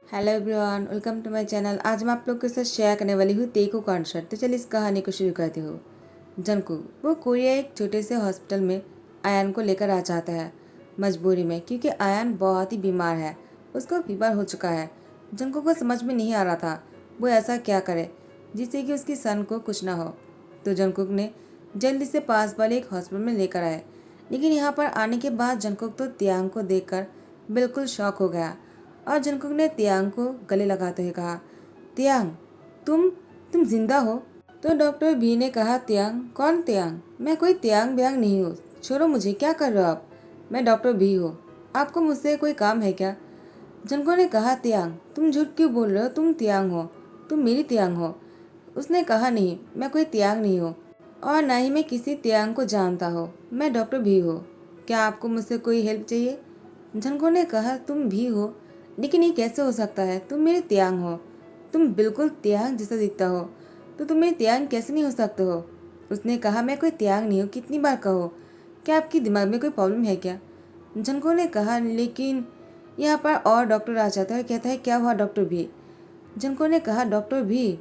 Hello everyone, welcome to my channel. आज मैं आप लोग के साथ शेयर करने वाली हूँ तेको कॉन्सर्ट। तो चलिए इस कहानी को शुरू करती हूँ। जंगकुक वो कोरिया एक छोटे से हॉस्पिटल में आयान को लेकर आ जाता है मजबूरी में, क्योंकि आयान बहुत ही बीमार है। उसको फीवर हो चुका है। जंगकुक को समझ में नहीं आ रहा था वो ऐसा क्या करे जिससे कि उसकी सन को कुछ ना हो। तो जंगकुक ने जल्दी से पास वाले एक हॉस्पिटल में लेकर आए। लेकिन यहाँ पर आने के बाद जंगकुक तो तियांग को देखकर बिल्कुल शॉक हो गया और जंगकुक ने तियांग को गले लगाते हुए कहा, तियांग, तुम जिंदा हो? तो डॉक्टर भी ने कहा, तियांग? कौन तियांग? मैं कोई तियांग ब्यांग नहीं हूँ। छोड़ो मुझे, क्या कर रहे हो आप? मैं डॉक्टर भी हूँ। आपको मुझसे कोई काम है क्या? जंगकुक ने कहा, तियांग, तुम झूठ क्यों बोल रहे हो? तुम तियांग हो, तुम मेरी तियांग हो। उसने कहा, नहीं, मैं कोई तियांग नहीं हूँ और ना ही मैं किसी तियांग को जानता हूँ। मैं डॉक्टर भी हूँ। क्या आपको मुझसे कोई हेल्प चाहिए? जंगकुक ने कहा, तुम भी हो, लेकिन ये कैसे हो सकता है? तुम मेरे तियांग हो। तुम बिल्कुल तियांग जैसा दिखता हो, तो तुम मेरे तियांग कैसे नहीं हो सकते हो? उसने कहा, मैं कोई तियांग नहीं हूँ, कितनी बार कहो? क्या आपकी दिमाग में कोई प्रॉब्लम है क्या? जंगकुक ने कहा, लेकिन यहाँ पर और डॉक्टर आ जाता है और कहता है, क्या हुआ डॉक्टर भी? जंगकुक ने कहा, डॉक्टर भी?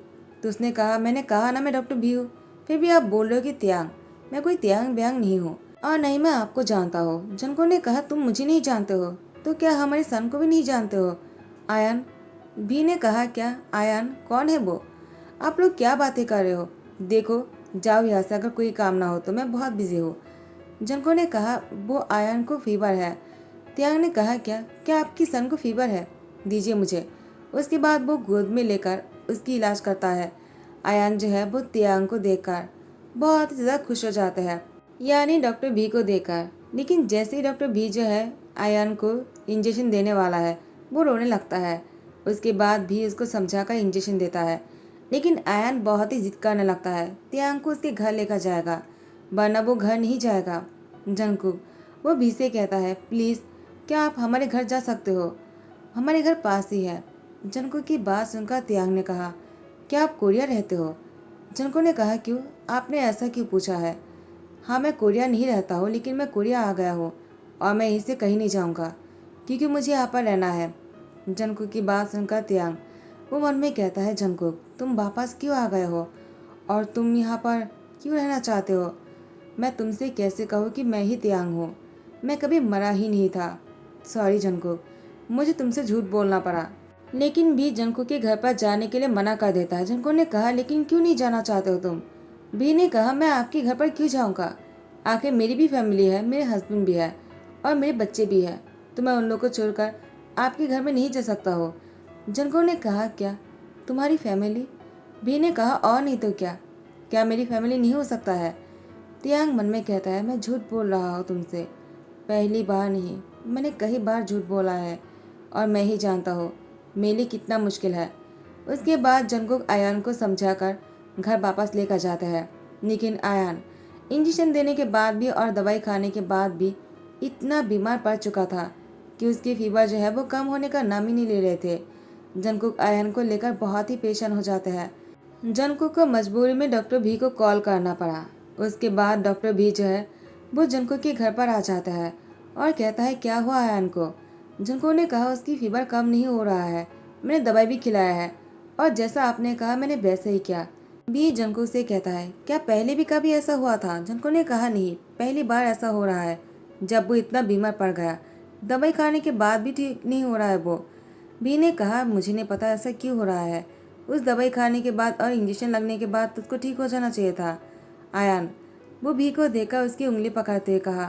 तो उसने कहा, मैंने कहा ना मैं डॉक्टर भी हूँ, फिर भी आप बोल रहे हो कि तियांग। मैं कोई तियांग ब्यांग नहीं हूँ और नहीं मैं आपको जानता हूँ। जंगकुक ने कहा, तुम मुझे नहीं जानते हो तो क्या हमारे सन को भी नहीं जानते हो? आयन भी ने कहा, क्या? आयन कौन है वो? आप लोग क्या बातें कर रहे हो? देखो, जाओ यहाँ से, अगर कोई काम ना हो तो, मैं बहुत बिजी हूँ। जंको ने कहा, वो आयन को फीवर है। त्याग ने कहा, क्या क्या आपकी सन को फीवर है? दीजिए मुझे। उसके बाद वो गोद में लेकर उसकी इलाज करता है। आयन जो है वो त्याग को देखकर बहुत ही ज़्यादा खुश हो जाता है, यानी डॉक्टर भी को देखकर। लेकिन जैसे ही डॉक्टर भी जो है आयन को इंजेक्शन देने वाला है, वो रोने लगता है। उसके बाद भी उसको समझाकर इंजेक्शन देता है, लेकिन आयन बहुत ही जिद करने लगता है। त्याग को उसके घर लेकर जाएगा, वरना वो घर नहीं जाएगा। जंगकुक वो भी से कहता है, प्लीज़ क्या आप हमारे घर जा सकते हो? हमारे घर पास ही है। जंगकुक की बात सुनकर त्याग ने कहा, क्या आप कोरिया रहते हो? जंगकुक ने कहा, क्यों? आपने ऐसा क्यों पूछा है? हाँ, मैं कोरिया नहीं रहता हूँ, लेकिन मैं कोरिया आ गया हूँ और मैं यहीं से कहीं नहीं जाऊँगा, क्योंकि मुझे यहाँ पर रहना है। जंगकुक की बात सुनकर त्याग वो मन में कहता है, जंगकुक तुम वापस क्यों आ गए हो और तुम यहाँ पर क्यों रहना चाहते हो? मैं तुमसे कैसे कहूँ कि मैं ही त्याग हूँ? मैं कभी मरा ही नहीं था। सॉरी जंगकुक, मुझे तुमसे झूठ बोलना पड़ा। लेकिन भी जंगकुक के घर पर जाने के लिए मना कर देता है। जंगकुक ने कहा, लेकिन क्यों नहीं जाना चाहते हो तुम? भी ने कहा, मैं आपके घर पर क्यों जाऊँगा? आखिर मेरी भी फैमिली है, मेरे हस्बैंड भी है और मेरे बच्चे भी हैं, तो मैं उन लोगों को छोड़कर आपके घर में नहीं जा सकता हो। जंगकुक ने कहा, क्या तुम्हारी फैमिली? भी ने कहा, और नहीं तो क्या, क्या मेरी फैमिली नहीं हो सकता है? तियांग मन में कहता है, मैं झूठ बोल रहा हूँ तुमसे। पहली बार नहीं, मैंने कई बार झूठ बोला है और मैं ही जानता हूँ मेरे लिए कितना मुश्किल है। उसके बाद जंगकुक आयान को समझाकर घर वापस लेकर जाता है। लेकिन आयान इंजेक्शन देने के बाद भी और दवाई खाने के बाद भी इतना बीमार पड़ चुका था कि उसकी फीवर जो है वो कम होने का नाम ही नहीं ले रहे थे। जंगकुक आयान को लेकर बहुत ही परेशान हो जाते हैं। जंगकुक को मजबूरी में डॉक्टर भी को कॉल करना पड़ा। उसके बाद डॉक्टर भी जो है वो जंगकुक के घर पर आ जाता है और कहता है, क्या हुआ आयान को? जंगकुक ने कहा, उसकी फीवर कम नहीं हो रहा है, मैंने दवाई भी खिलाया है और जैसा आपने कहा मैंने वैसे ही किया। भी जंगकुक से कहता है, क्या पहले भी कभी ऐसा हुआ था? जंगकुक ने कहा, नहीं, पहली बार ऐसा हो रहा है जब वो इतना बीमार पड़ गया। दवाई खाने के बाद भी ठीक नहीं हो रहा है वो। भी ने कहा, मुझे नहीं पता ऐसा क्यों हो रहा है। उस दवाई खाने के बाद और इंजेक्शन लगने के बाद उसको ठीक हो जाना चाहिए था। आयान वो भी को देखकर उसकी उंगली पकड़ते हुए कहा,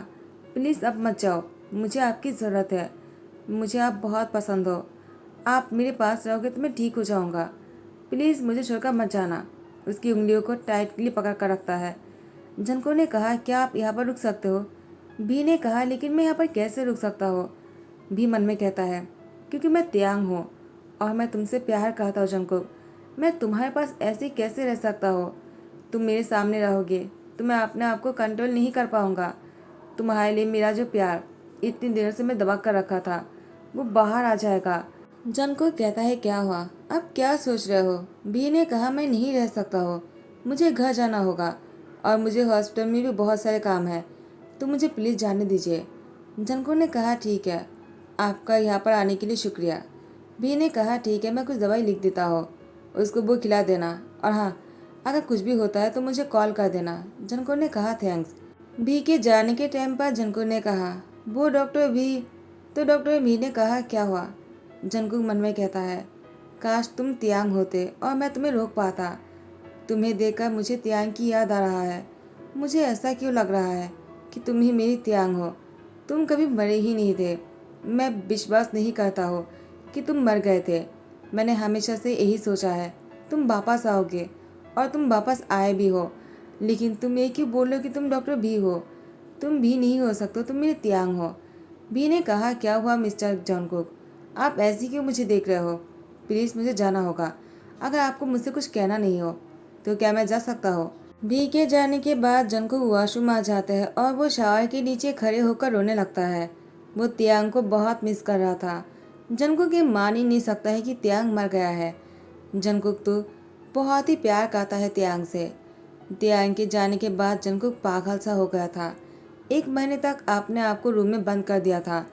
प्लीज़ अब मत जाओ, मुझे आपकी ज़रूरत है। मुझे आप बहुत पसंद हो। आप मेरे पास रहोगे तो मैं ठीक हो जाऊंगा। प्लीज़ मुझे छोड़कर मत जाना। उसकी उंगलियों को टाइटली पकड़ कर रखता है। जंको ने कहा, क्या आप यहाँ पर रुक सकते हो? भी ने कहा, लेकिन मैं यहाँ पर कैसे रुक सकता हूँ? भी मन में कहता है, क्योंकि मैं त्यांग हूँ और मैं तुमसे प्यार करता हूँ जंकुक। मैं तुम्हारे पास ऐसे कैसे रह सकता हो? तुम मेरे सामने रहोगे तो मैं अपने आप को कंट्रोल नहीं कर पाऊंगा। तुम्हारे लिए मेरा जो प्यार इतनी देर से मैं दबा कर रखा था वो बाहर आ जाएगा। जंकुक कहता है, क्या हुआ? अब क्या सोच रहे हो? भी ने कहा, मैं नहीं रह सकता हूँ, मुझे घर जाना होगा और मुझे हॉस्पिटल में भी बहुत सारे काम है, तो मुझे प्लीज़ जाने दीजिए। जंकुक ने कहा, ठीक है, आपका यहाँ पर आने के लिए शुक्रिया, भी ने कहा ठीक है, मैं कुछ दवाई लिख देता हूँ, उसको वो खिला देना, और हाँ, अगर कुछ भी होता है तो मुझे कॉल कर देना। जंको ने कहा थैंक्स। भी के जाने के टाइम पर जंको ने कहा वो डॉक्टर भी। तो डॉक्टर भी ने कहा क्या हुआ? जंकुक मन में कहता है काश तुम तियांग होते और मैं तुम्हें रोक पाता। तुम्हें देखकर मुझे तियांग की याद आ रहा है। मुझे ऐसा क्यों लग रहा है कि तुम ही मेरी तियांग हो। तुम कभी मरे ही नहीं थे। मैं विश्वास नहीं करता हो कि तुम मर गए थे। मैंने हमेशा से यही सोचा है तुम वापस आओगे, और तुम वापस आए भी हो। लेकिन तुम ये क्यों बोलो कि तुम डॉक्टर भी हो? तुम भी नहीं हो सकते, तुम मेरे तियांग हो। भी ने कहा क्या हुआ मिस्टर जॉनकुक, आप ऐसी क्यों मुझे देख रहे हो? प्लीज़ मुझे जाना होगा। अगर आपको मुझसे कुछ कहना नहीं हो तो क्या मैं जा सकता हूँ? भी के जाने के बाद जंकुक वॉशरूम आ जाता है और वो शावर के नीचे खड़े होकर रोने लगता है। वो तियांग को बहुत मिस कर रहा था। जंकुक ये मान ही नहीं सकता है कि तियांग मर गया है। जंकुक तो बहुत ही प्यार करता है तियांग से। तियांग के जाने के बाद जंकुक पागल सा हो गया था। 1 महीने तक अपने आप को रूम में बंद कर दिया था।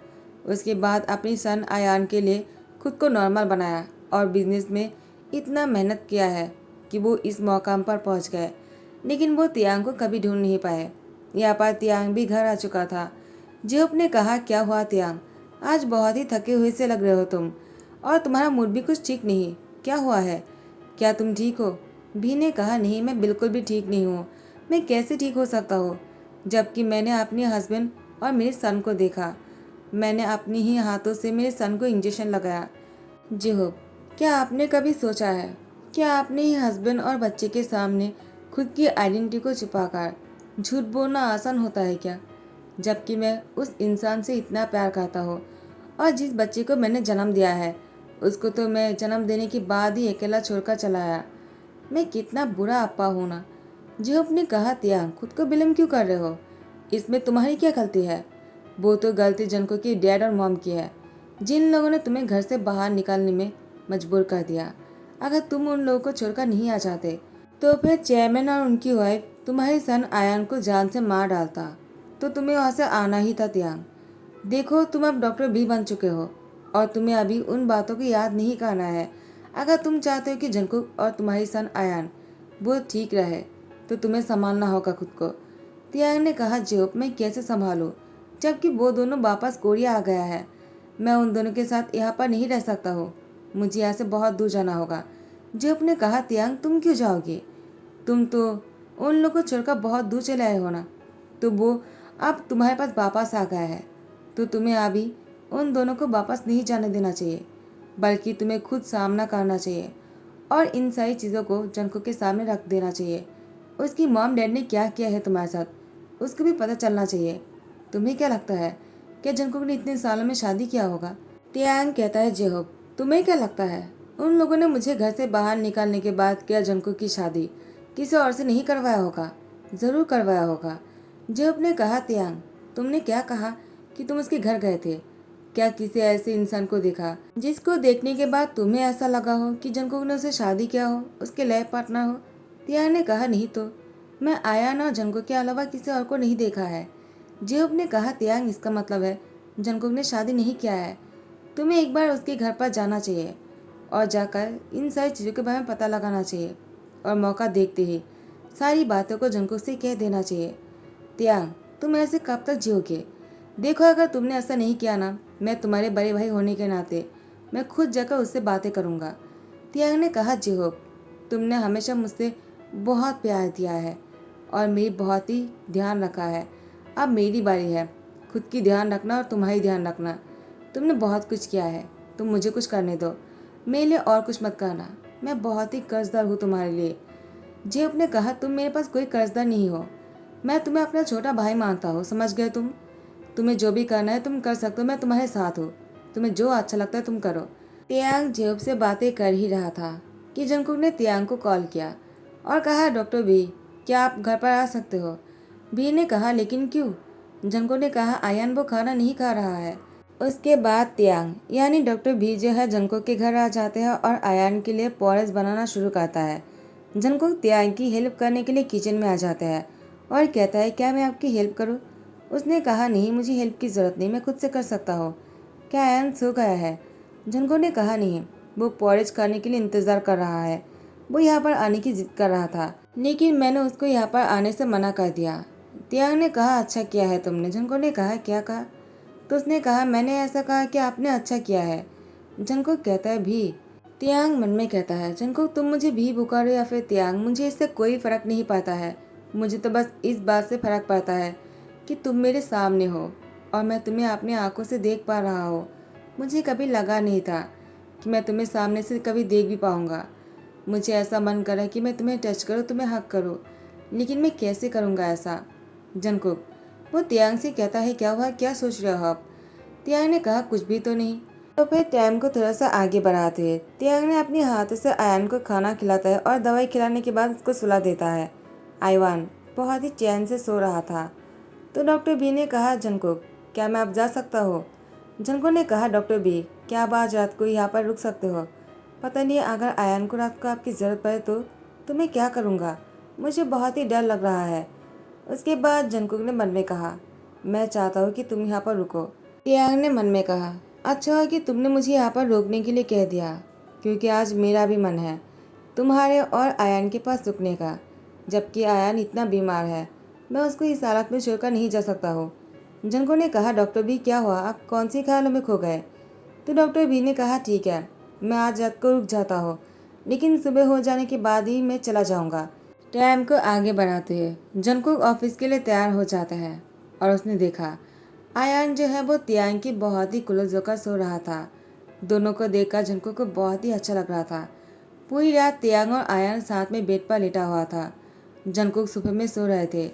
उसके बाद अपनी सन आयान के लिए खुद को नॉर्मल बनाया और बिजनेस में इतना मेहनत किया है कि वो इस मौकाम पर पहुंच गए। लेकिन वो तियांग को कभी ढूंढ नहीं पाए। यहाँ पर तियांग भी घर आ चुका था। जेहोप ने कहा क्या हुआ तियांग, आज बहुत ही थके हुए से लग रहे हो तुम, और तुम्हारा मूड भी कुछ ठीक नहीं। क्या हुआ है? क्या तुम ठीक हो? भी ने कहा नहीं, मैं बिल्कुल भी ठीक नहीं हूँ। मैं कैसे ठीक हो सकता हूँ जबकि मैंने अपने हस्बैंड और मेरे सन को देखा। मैंने अपने ही हाथों से मेरे सन को इंजेक्शन लगाया। जेहोब, क्या आपने कभी सोचा है, क्या आपने ही हस्बैंड और बच्चे के सामने खुद की आइडेंटिटी को छुपाकर झूठ बोलना आसान होता है क्या? जबकि मैं उस इंसान से इतना प्यार करता हूँ, और जिस बच्चे को मैंने जन्म दिया है उसको तो मैं जन्म देने के बाद ही अकेला छोड़कर चला आया। मैं कितना बुरा अप्पा हूँ ना। जेहोब ने कहा तियांग, खुद को ब्लेम क्यों कर रहे हो? इसमें तुम्हारी क्या गलती है? वो तो गलती जनको की डैड और मॉम की है, जिन लोगों ने तुम्हें घर से बाहर निकलने में मजबूर कर दिया। अगर तुम उन लोगों को छोड़कर नहीं आ जाते तो फिर चेयरमैन और उनकी वाइफ तुम्हारे सन आयान को जान से मार डालता, तो तुम्हें वहाँ से आना ही था तियांग। देखो तुम अब डॉक्टर भी बन चुके हो और तुम्हें अभी उन बातों को याद नहीं करना है। अगर तुम चाहते हो कि जंकुक और तुम्हारी सन आयान वो ठीक रहे तो तुम्हें संभालना होगा खुद को। तियांग ने कहा जेओप, मैं कैसे संभालूं जबकि वो दोनों वापस कोरिया आ गया है। मैं उन दोनों के साथ यहाँ पर नहीं रह सकता हूँ। मुझे यहाँ से बहुत दूर जाना होगा। जेओप ने कहा तियांग, तुम क्यों जाओगे? तुम तो उन लोगों को छोड़कर बहुत दूर चले आए हो ना। तो वो अब तुम्हारे पास वापस आ गया है, तो तुम्हें अभी उन दोनों को वापस नहीं जाने देना चाहिए, बल्कि तुम्हें खुद सामना करना चाहिए और इन सारी चीज़ों को जंको के सामने रख देना चाहिए। उसकी मॉम डैड ने क्या किया है तुम्हारे साथ उसको भी पता चलना चाहिए। तुम्हें क्या लगता है क्या जंकुक ने इतने सालों में शादी किया होगा? तियांग कहता है जेहोब, तुम्हें क्या लगता है उन लोगों ने मुझे घर से बाहर निकालने के बाद क्या जंकुक की शादी किसी और से नहीं करवाया होगा? ज़रूर करवाया होगा। जेहोब ने कहा तियांग, तुमने क्या कहा कि तुम उसके घर गए थे? क्या किसी ऐसे इंसान को देखा जिसको देखने के बाद तुम्हें ऐसा लगा हो कि जंकुक ने उसे शादी किया हो, उसके लाइफ पार्टनर हो? तियांग ने कहा नहीं तो, मैं आयान और जंकुक के अलावा किसी और को नहीं देखा है। जेहोब ने कहा तियांग, इसका मतलब है जंकुक ने शादी नहीं किया है। तुम्हें एक बार उसके घर पर जाना चाहिए और जाकर इन सारी चीज़ों के बारे में पता लगाना चाहिए, और मौका देखते ही सारी बातों को जंकुक से कह देना चाहिए। तियांग, तुम ऐसे कब तक जियोगे? देखो अगर तुमने ऐसा नहीं किया ना, मैं तुम्हारे बड़े भाई होने के नाते मैं खुद जाकर उससे बातें करूँगा। तियांग ने कहा जेहोब, तुमने हमेशा मुझसे बहुत प्यार दिया है और मेरी बहुत ही ध्यान रखा है। अब मेरी बारी है खुद की ध्यान रखना और तुम्हारी ध्यान रखना। तुमने बहुत कुछ किया है, तुम मुझे कुछ करने दो, मेरे लिए और कुछ मत करना। मैं बहुत ही कर्जदार हूँ तुम्हारे लिए। जेब ने कहा तुम मेरे पास कोई कर्जदार नहीं हो, मैं तुम्हें अपना छोटा भाई मानता हूँ, समझ गए तुम? तुम्हें जो भी करना है तुम कर सकते हो, मैं तुम्हारे साथ हूँ। तुम्हें जो अच्छा लगता है तुम करो। तियांग जेब से बातें कर ही रहा था कि जंकुक ने तियांग को कॉल किया और कहा डॉक्टर भी, क्या आप घर पर आ सकते हो? भी ने कहा लेकिन क्यों? जंकुक ने कहा आयान वो खाना नहीं खा रहा है। उसके बाद तियांग यानी डॉक्टर भी जो है जंकुक के घर आ जाते हैं और आयान के लिए पोरस बनाना शुरू करता है। जंकुक तियांग की हेल्प करने के लिए किचन में आ जाता है और कहता है क्या मैं आपकी हेल्प करूं? उसने कहा नहीं, मुझे हेल्प की ज़रूरत नहीं, मैं खुद से कर सकता हूँ। क्या आयान सो गया है? जंको ने कहा नहीं, वो पॉरेज खाने के लिए इंतज़ार कर रहा है। वो यहाँ पर आने की जिद कर रहा था, लेकिन मैंने उसको यहाँ पर आने से मना कर दिया। तियांग ने कहा, अच्छा किया है तुमने। जंको ने कहा, क्या कहा? तो उसने कहा, मैंने ऐसा कहा कि आपने अच्छा किया है। जंको कहता है, भी। तियांग मन में कहता है, जंको तुम मुझे भी पुकारो या फिर तियांग, मुझे इससे कोई फ़र्क नहीं पड़ता है। मुझे तो बस इस बात से फ़र्क पड़ता है कि तुम मेरे सामने हो और मैं तुम्हें अपनी आंखों से देख पा रहा हूँ। मुझे कभी लगा नहीं था कि मैं तुम्हें सामने से कभी देख भी पाऊँगा। मुझे ऐसा मन करा कि मैं तुम्हें टच करूँ, तुम्हें हक करूँ, लेकिन मैं कैसे करूँगा ऐसा? जंकुक वो तियांग से कहता है, क्या हुआ, क्या सोच रहे हो आप? तियांग ने कहा, कुछ भी तो नहीं। तो फिर टाइम को थोड़ा सा आगे बढ़ाते हैं। तियांग ने अपने हाथों से आयान को खाना खिलाता है और दवाई खिलाने के बाद उसको सुला देता है। आइवान बहुत ही चैन से सो रहा था। तो डॉक्टर बी ने कहा, जंकुक क्या मैं अब जा सकता हूँ? जंकुक ने कहा, डॉक्टर बी क्या आप आज रात को यहाँ पर रुक सकते हो? पता नहीं अगर आयान को रात को आपकी ज़रूरत पड़े तो मैं क्या करूँगा? मुझे बहुत ही डर लग रहा है। उसके बाद जंकुक ने मन में कहा, मैं चाहता हूँ कि तुम यहाँ पर रुको। तियांग ने मन में कहा, अच्छा हुआ कि तुमने मुझे यहाँ पर रोकने के लिए कह दिया, क्योंकि आज मेरा भी मन है तुम्हारे और आयान के पास रुकने का। जबकि आयान इतना बीमार है, मैं उसको इस हालत में छोड़कर नहीं जा सकता हूँ। जंको ने कहा, डॉक्टर बी क्या हुआ, आप कौन सी ख्यालों में खो गए? तो डॉक्टर बी ने कहा, ठीक है, मैं आज रात को रुक जाता हूँ, लेकिन सुबह हो जाने के बाद ही मैं चला जाऊँगा। टाइम को आगे बढ़ाते हुए जंकुक ऑफिस के लिए तैयार हो जाता है और उसने देखा आयान जो है वो तियांग की बहुत ही क्लोज होकर सो रहा था। दोनों को देखकर जंकुक को बहुत ही अच्छा लग रहा था। पूरी रात तियांग और आयान साथ में बेड पर लेटा हुआ था। जंकुक सुबह में सो रहे थे।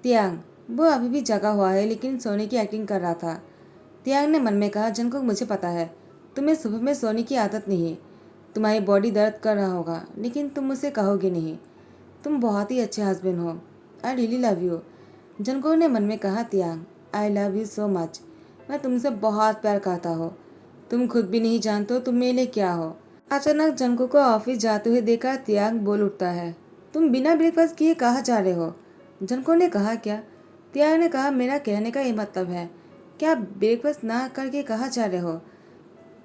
तियांग वो अभी भी जगा हुआ है लेकिन सोने की एक्टिंग कर रहा था। तियांग ने मन में कहा, जंकुक मुझे पता है तुम्हें सुबह में सोने की आदत नहीं, तुम्हारी बॉडी दर्द कर रहा होगा, लेकिन तुम मुझसे कहोगे नहीं। तुम बहुत ही अच्छे हस्बैंड हो। I really love you. Jungkook ने मन में कहा, तियांग I love you so much. मैं तुमसे बहुत प्यार करता हूँ। तुम खुद भी नहीं जानते हो तुम मेरे लिए क्या हो। अचानक जंकुक को ऑफिस जाते हुए देखा तियांग बोल उठता है, तुम बिना ब्रेकफास्ट किए कहाँ जा रहे हो? जंकुक ने कहा, क्या? तियांग ने कहा, मेरा कहने का ये मतलब है क्या आप ब्रेकफास्ट ना करके कहाँ जा रहे हो?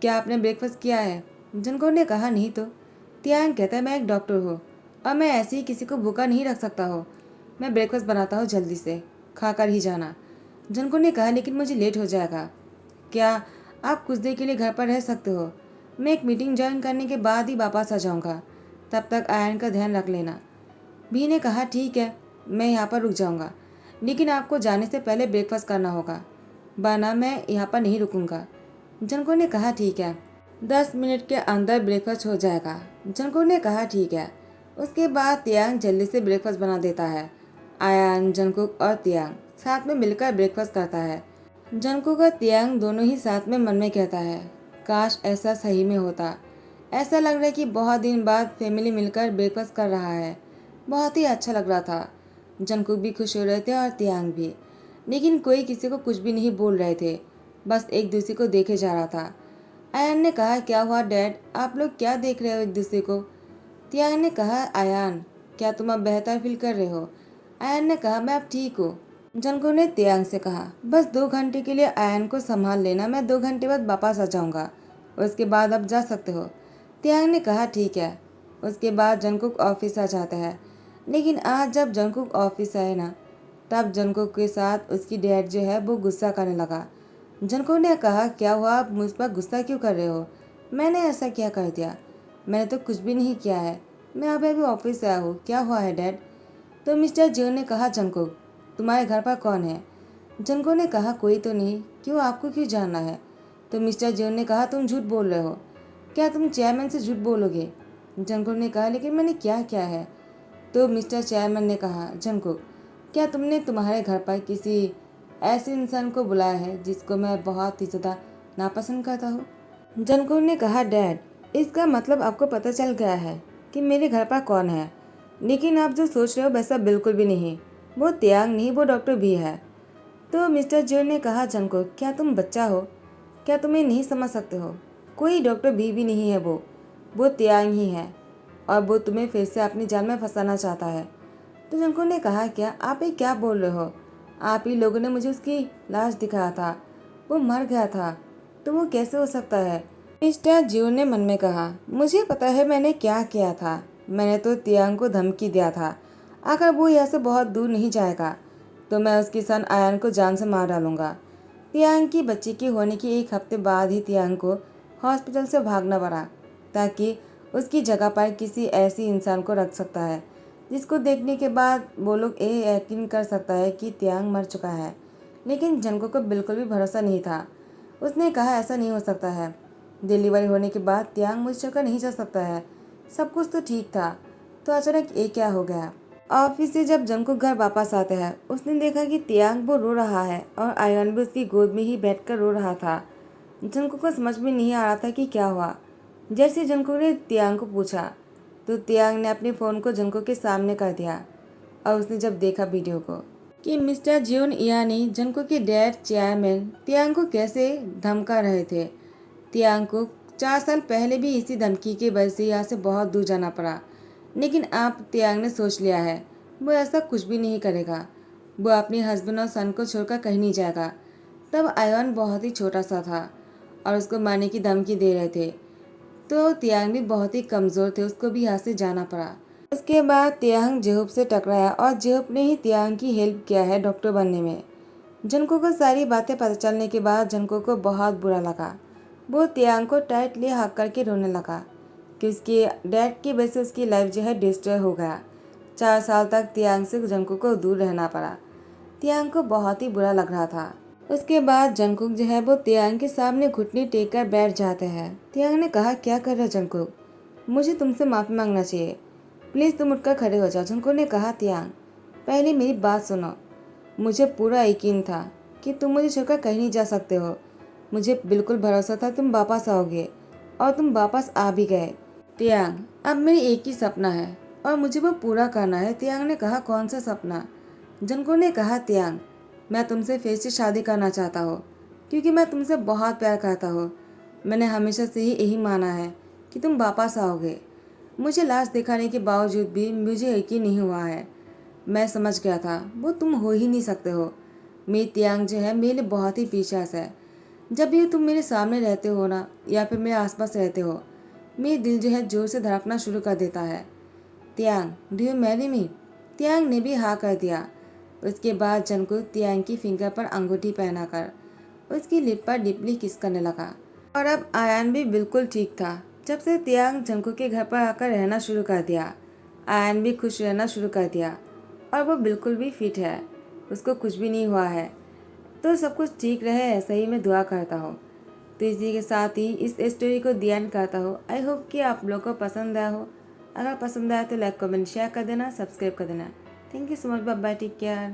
क्या आपने ब्रेकफास्ट किया है? जंकुक ने कहा, नहीं तो। तियांग कहता है, मैं एक डॉक्टर हूँ और मैं ऐसे ही किसी को भूखा नहीं रख सकता हूँ। मैं ब्रेकफास्ट बनाता हूँ, जल्दी से खा कर ही जाना। जंकुक ने कहा, लेकिन मुझे लेट हो जाएगा। क्या आप कुछ देर के लिए घर पर रह सकते हो? मैं एक मीटिंग ज्वाइन करने के बाद ही वापस आ जाऊँगा, तब तक आयन का ध्यान रख लेना। भी ने कहा, ठीक है, मैं यहाँ पर रुक जाऊँगा, लेकिन आपको जाने से पहले ब्रेकफास्ट करना होगा, वरना मैं यहाँ पर नहीं रुकूंगा। जंकुक ने कहा, ठीक है, 10 मिनट के अंदर ब्रेकफास्ट हो जाएगा। जंकुक ने कहा, ठीक है। उसके बाद तियांग जल्दी से ब्रेकफास्ट बना देता है। आयान, जंकुक और तियांग साथ में मिलकर ब्रेकफास्ट करता है। जंकुक और तियांग दोनों ही साथ में मन में कहता है, काश ऐसा सही में होता। ऐसा लग रहा है कि बहुत दिन बाद फैमिली मिलकर ब्रेकफास्ट कर रहा है। बहुत ही अच्छा लग रहा था। जंकुक भी खुश हो रहे थे और तियांग भी, लेकिन कोई किसी को कुछ भी नहीं बोल रहे थे, बस एक दूसरे को देखे जा रहा था। आयान ने कहा, क्या हुआ डैड, आप लोग क्या देख रहे हो एक दूसरे को? तियांग ने कहा, आयान क्या तुम अब बेहतर फील कर रहे हो? आयान ने कहा, मैं अब ठीक हूँ। जंकुक ने तियांग से कहा, बस 2 घंटे के लिए आयान को संभाल लेना, मैं 2 घंटे बाद वापस आ जाऊँगा, उसके बाद अब जा सकते हो। तियांग ने कहा, ठीक है। उसके बाद जंकुक ऑफिस आ जाता है, लेकिन आज जब जंकुक ऑफिस आए ना, तब जंकुक के साथ उसकी डैड जो है वो गुस्सा करने लगा। जंकुक ने कहा, क्या हुआ, आप मुझ पर गुस्सा क्यों कर रहे हो? मैंने ऐसा क्या कर दिया? मैंने तो कुछ भी नहीं किया है, मैं अभी अभी ऑफिस आया हूँ, क्या हुआ है डैड? तो मिस्टर जियो ने कहा, जंकुक तुम्हारे घर पर कौन है? जंकुक ने कहा, कोई तो नहीं, क्यों, आपको क्यों जानना है? तो मिस्टर जियो ने कहा, तुम झूठ बोल रहे हो, क्या तुम चेयरमैन से झूठ बोलोगे? जंकुक ने कहा, लेकिन मैंने क्या किया है? तो मिस्टर चेयरमैन ने कहा, जंकुक क्या तुमने तुम्हारे घर पर किसी ऐसे इंसान को बुलाया है जिसको मैं बहुत ही ज़्यादा नापसंद करता हूँ? जंकुक ने कहा, डैड इसका मतलब आपको पता चल गया है कि मेरे घर पर कौन है, लेकिन आप जो सोच रहे हो वैसा बिल्कुल भी नहीं। वो तियांग नहीं, वो डॉक्टर भी है। तो मिस्टर जियो ने कहा, जंकुक क्या तुम बच्चा हो? क्या तुम्हें नहीं समझ सकते हो? कोई डॉक्टर भी नहीं है, वो तियांग ही है, और वो तुम्हें फिर से अपनी जाल में फंसाना चाहता है। तो जंकुक ने कहा, क्या आप ये क्या बोल रहे हो? आप ही लोगों ने मुझे उसकी लाश दिखाया था, वो मर गया था, तो वो कैसे हो सकता है? मिस्टर जियो ने मन में कहा, मुझे पता है मैंने क्या किया था। मैंने तो तियांग को धमकी दिया था, अगर वो यहाँ से बहुत दूर नहीं जाएगा तो मैं उसकी सन आयन को जान से मार डालूंगा। तियांग की बच्ची की होने के 1 हफ्ते बाद ही तियांग को हॉस्पिटल से भागना पड़ा, ताकि उसकी जगह पर किसी ऐसी इंसान को रख सकता है जिसको देखने के बाद वो लोग ये यकीन कर सकता है कि तियांग मर चुका है। लेकिन जंको को बिल्कुल भी भरोसा नहीं था। उसने कहा, ऐसा नहीं हो सकता है। डिलीवरी होने के बाद तियांग मुझ जगह नहीं जा सकता है। सब कुछ तो ठीक था, तो अचानक ये क्या हो गया। ऑफिस से जब जंको घर वापस आता है, उसने देखा कि तियांग वो रो रहा है और आयन भी उसकी गोद में ही बैठकर रो रहा था। जंको को समझ में नहीं आ रहा था कि क्या हुआ। जैसे जंको ने तियांग को पूछा तो तियांग ने अपने फ़ोन को जंको के सामने कर दिया और उसने जब देखा वीडियो को कि मिस्टर जियोन यानी जंको के डैड चेयरमैन तियांग को कैसे धमका रहे थे। तियांग को 4 साल पहले भी इसी धमकी की वजह से यहाँ से बहुत दूर जाना पड़ा, लेकिन अब तियांग ने सोच लिया है वो ऐसा कुछ भी नहीं करेगा। वो अपने हस्बैंड और सन को छोड़कर कहीं नहीं जाएगा। तब आयन बहुत ही छोटा सा था और उसको मारने की धमकी दे रहे थे, तो तियांग भी बहुत ही कमज़ोर थे, उसको भी यहाँ से जाना पड़ा। उसके बाद तियांग जेहूप से टकराया और जेहूप ने ही तियांग की हेल्प किया है डॉक्टर बनने में। जंको को सारी बातें पता चलने के बाद जंको को बहुत बुरा लगा। वो तियांग को टाइटली हक करके रोने लगा कि उसके डैड की वजह से उसकी लाइफ जो है डिस्ट्रॉय हो गया। 4 साल तक तियांग से जंको को दूर रहना पड़ा। तियांग को बहुत ही बुरा लग रहा था। उसके बाद जंकुक जो है वो तियांग के सामने घुटने टेक कर बैठ जाते हैं। तियांग ने कहा, क्या कर रहे हो जंकुक, मुझे तुमसे माफ़ी मांगना चाहिए, प्लीज़ तुम उठकर खड़े हो जाओ। जंकुक ने कहा, तियांग पहले मेरी बात सुनो, मुझे पूरा यकीन था कि तुम मुझे छोड़कर कहीं नहीं जा सकते हो। मुझे बिल्कुल भरोसा था तुम वापस आओगे और तुम वापस आ भी गए। तियांग अब मेरी एक ही सपना है और मुझे वो पूरा करना है। तियांग ने कहा, कौन सा सपना। जंकुक ने कहा, तियांग मैं तुमसे फिर से शादी करना चाहता हूँ क्योंकि मैं तुमसे बहुत प्यार करता हूँ। मैंने हमेशा से ही यही माना है कि तुम वापस आओगे। मुझे लाश दिखाने के बावजूद भी मुझे यकीन नहीं हुआ है। मैं समझ गया था वो तुम हो ही नहीं सकते हो। मेरी तियांग जो है मेरे लिए बहुत ही पीछास है। जब भी तुम मेरे सामने रहते हो ना या फिर मेरे आसपास रहते हो, मेरे दिल जो है जोर से धड़कना शुरू कर देता है। तियांग डू यू मैरी मी। तियांग ने भी हाँ कर दिया। उसके बाद जंकुक तियांग की फिंगर पर अंगूठी पहनाकर उसकी लिप पर डीपली किस करने लगा। और अब आयन भी बिल्कुल ठीक था। जब से तियांग जंकुक के घर पर आकर रहना शुरू कर दिया, आयन भी खुश रहना शुरू कर दिया और वो बिल्कुल भी फिट है, उसको कुछ भी नहीं हुआ है। तो सब कुछ ठीक रहे ऐसा ही मैं दुआ करता हूँ। तो इसी के साथ ही इस स्टोरी को दी एंड करता हूँ। आई होप कि आप लोग को पसंद आया हो। अगर पसंद आया तो लाइक कमेंट शेयर कर देना, सब्सक्राइब कर देना। Thank you so much, bye bye, take care.